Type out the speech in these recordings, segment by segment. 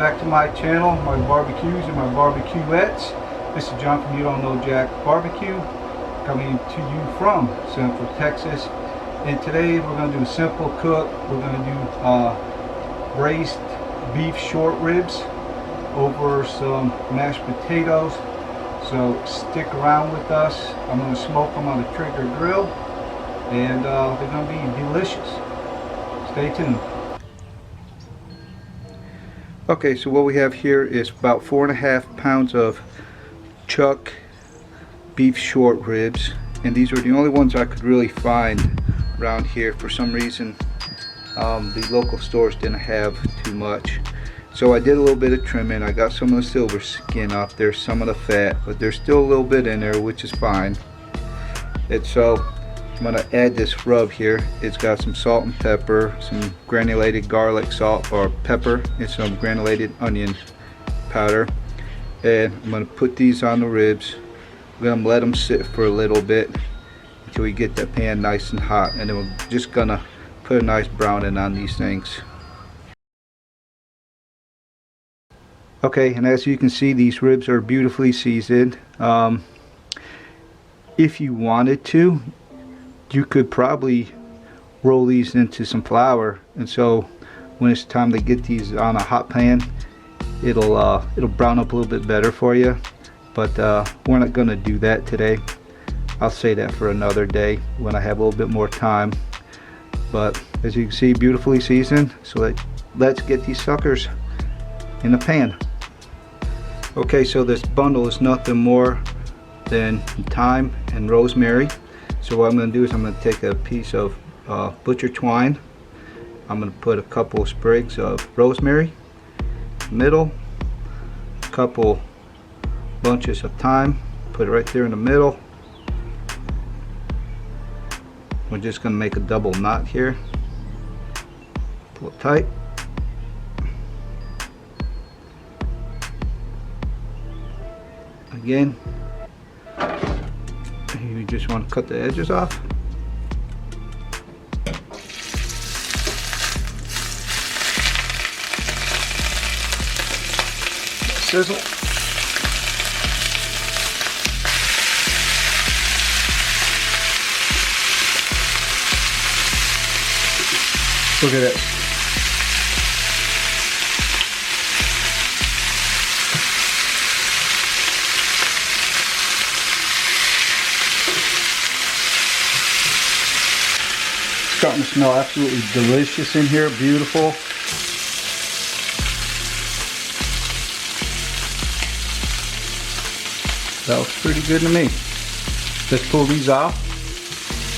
back to my channel, my barbecues and my barbecuettes. This is John from You Don't Know Jack Barbecue, coming to you from Central Texas. And today we're going to do a simple cook. We're going to do braised beef short ribs over some mashed potatoes. So stick around with us. I'm going to smoke them on the Traeger grill, and they're going to be delicious. Stay tuned. Okay, so what we have here is about 4.5 pounds of chuck beef short ribs, and these are the only ones I could really find around here. For some reason the local stores didn't have too much, so I did a little bit of trimming. I got some of the silver skin off there, some of the fat, but there's still a little bit in there, which is fine. And so I'm going to add this rub here. It's got some salt and pepper, some granulated garlic salt or pepper, and some granulated onion powder. And I'm going to put these on the ribs. We're going to let them sit for a little bit until we get that pan nice and hot, and then we're just going to put a nice browning on these things. Okay, and as you can see, these ribs are beautifully seasoned. If you wanted to, you could probably roll these into some flour, and so when it's time to get these on a hot pan, it'll brown up a little bit better for you. But we're not going to do that today. I'll say that for another day when I have a little bit more time. But as you can see, beautifully seasoned. So let's get these suckers in the pan. Okay, so this bundle is nothing more than thyme and rosemary. So what I'm going to do is I'm going to take a piece of butcher twine. I'm going to put a couple sprigs of rosemary, middle, a couple bunches of thyme, put it right there in the middle. We're just going to make a double knot here. Pull it tight. Again, you just want to cut the edges off. Sizzle. Look at that. Starting to smell absolutely delicious in here. Beautiful. That looks pretty good to me. Let's pull these off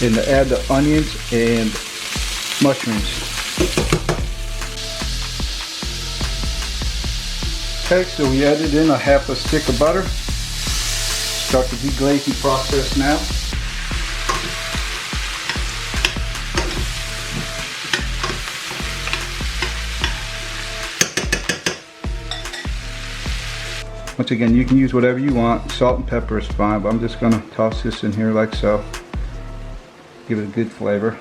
and add the onions and mushrooms. Okay, so we added in a half a stick of butter. Start the deglazing process now. Once again, you can use whatever you want. Salt and pepper is fine, but I'm just going to toss this in here like so. Give it a good flavor.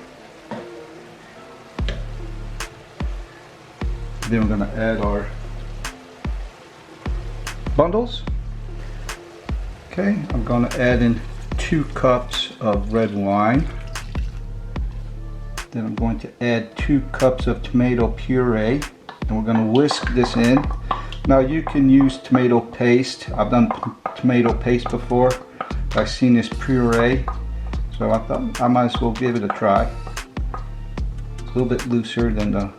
Then we're going to add our bundles. Okay, I'm going to add in 2 cups of red wine. Then I'm going to add 2 cups of tomato puree, and we're going to whisk this in. Now you can use tomato paste. I've done tomato paste before. I've seen this puree, so I thought I might as well give it a try. It's a little bit looser than the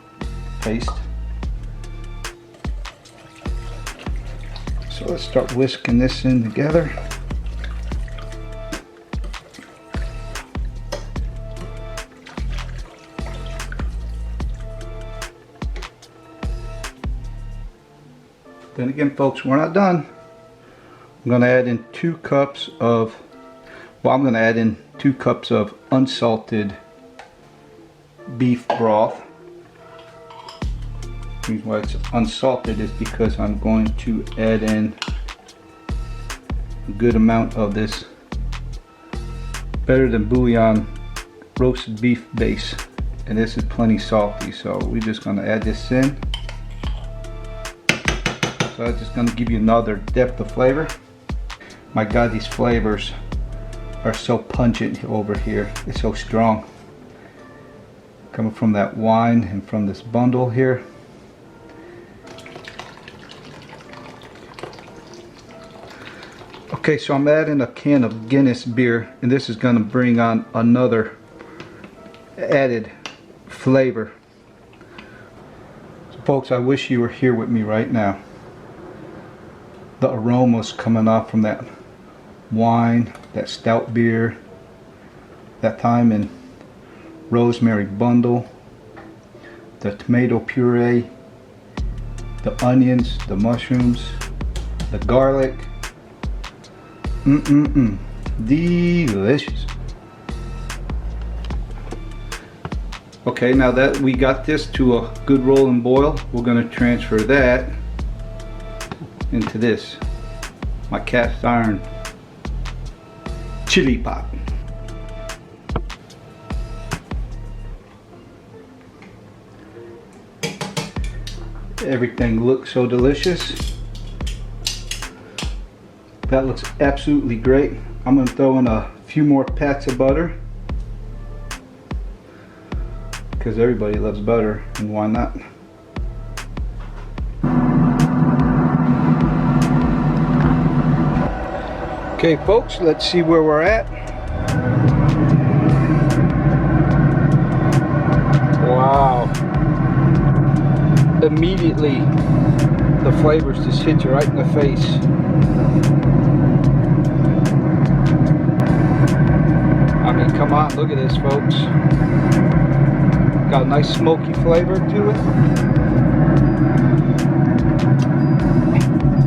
paste. So let's start whisking this in together. Then again, folks, we're not done. I'm going to add in 2 cups of, well, I'm going to add in 2 cups of unsalted beef broth. The reason why it's unsalted is because I'm going to add in a good amount of this Than Bouillon roasted beef base, and this is plenty salty, so we're just going to add this in. so it's just going to give you another depth of flavor. My God, these flavors are so pungent over here. It's so strong. Coming from that wine and from this bundle here. Okay, so I'm adding a can of Guinness beer, and this is going to bring on another added flavor. So folks, I wish you were here with me right now. The aromas coming off from that wine, that stout beer, that thyme and rosemary bundle, the tomato puree, the onions, the mushrooms, the garlic. Delicious. Okay, now that we got this to a good roll and boil, we're going to transfer that into this, my cast iron chili pot. Everything looks so delicious. That looks absolutely great. I'm going to throw in a few more pats of butter, because everybody loves butter, and why not? Okay folks, let's see where we're at. Wow. Immediately the flavors just hit you right in the face. I mean, come on, look at this folks. Got a nice smoky flavor to it.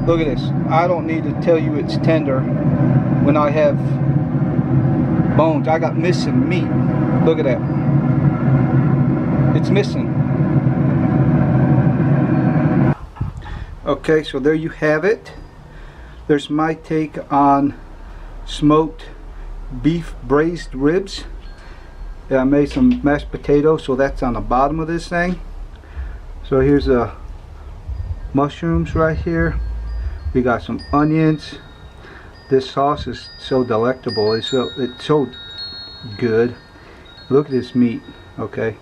Look at this. I don't need to tell you it's tender when I have bones. I got missing meat. Look at that. It's missing. Okay, so there you have it. There's my take on smoked beef braised ribs. I made some mashed potatoes, so that's on the bottom of this thing. So here's the mushrooms right here. We got some onions. This sauce is so delectable. It's so good. Look at this meat. Okay,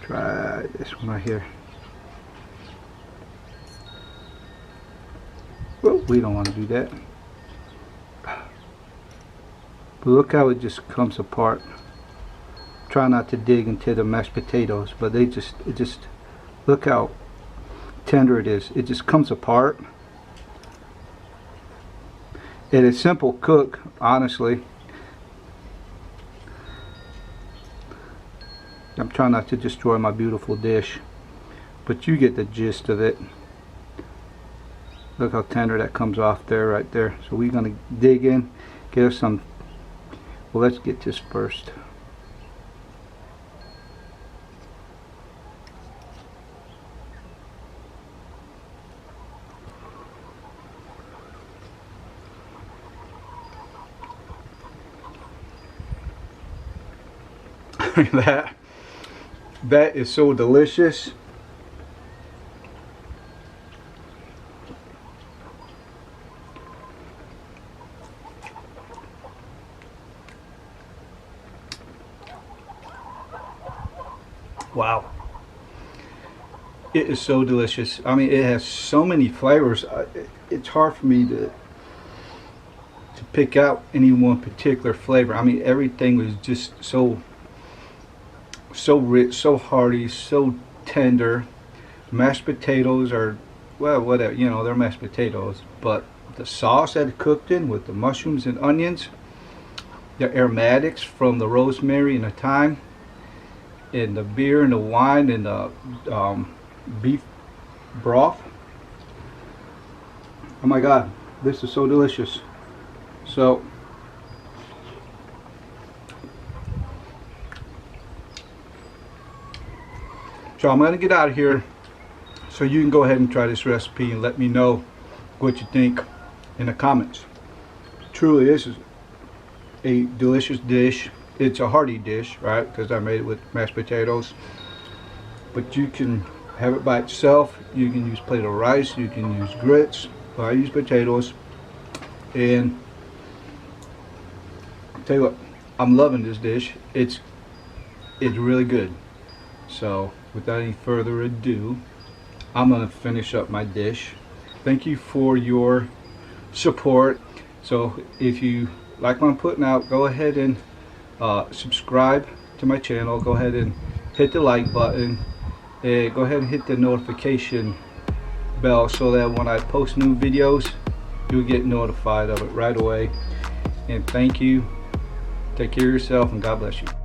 try this one right here. Well, we don't want to do that. But look how it just comes apart. Try not to dig into the mashed potatoes, but it just look how tender it is. It just comes apart. It is simple cook, honestly. I'm trying not to destroy my beautiful dish, but you get the gist of it. Look how tender that comes off there, right there. So we're gonna dig in, get us some. Well, let's get this first. that is so delicious. Wow, it is so delicious. I mean, it has so many flavors. It's hard for me to pick out any one particular flavor. I mean, everything was just so rich, so hearty, so tender. Mashed potatoes are, well, whatever, you know, they're mashed potatoes, but the sauce that it cooked in with the mushrooms and onions, the aromatics from the rosemary and the thyme, and the beer and the wine and the beef broth. Oh my God, this is so delicious. So I'm going to get out of here so you can go ahead and try this recipe and let me know what you think in the comments. Truly, this is a delicious dish. It's a hearty dish, right? Because I made it with mashed potatoes. But you can have it by itself. You can use plate of rice, you can use grits, but I use potatoes. And I'll tell you what, I'm loving this dish. It's really good. So without any further ado, I'm gonna finish up my dish. Thank you for your support. So if you like what I'm putting out, go ahead and subscribe to my channel. Go ahead and hit the like button, and go ahead and hit the notification bell so that when I post new videos, you'll get notified of it right away. And thank you. Take care of yourself, and God bless you.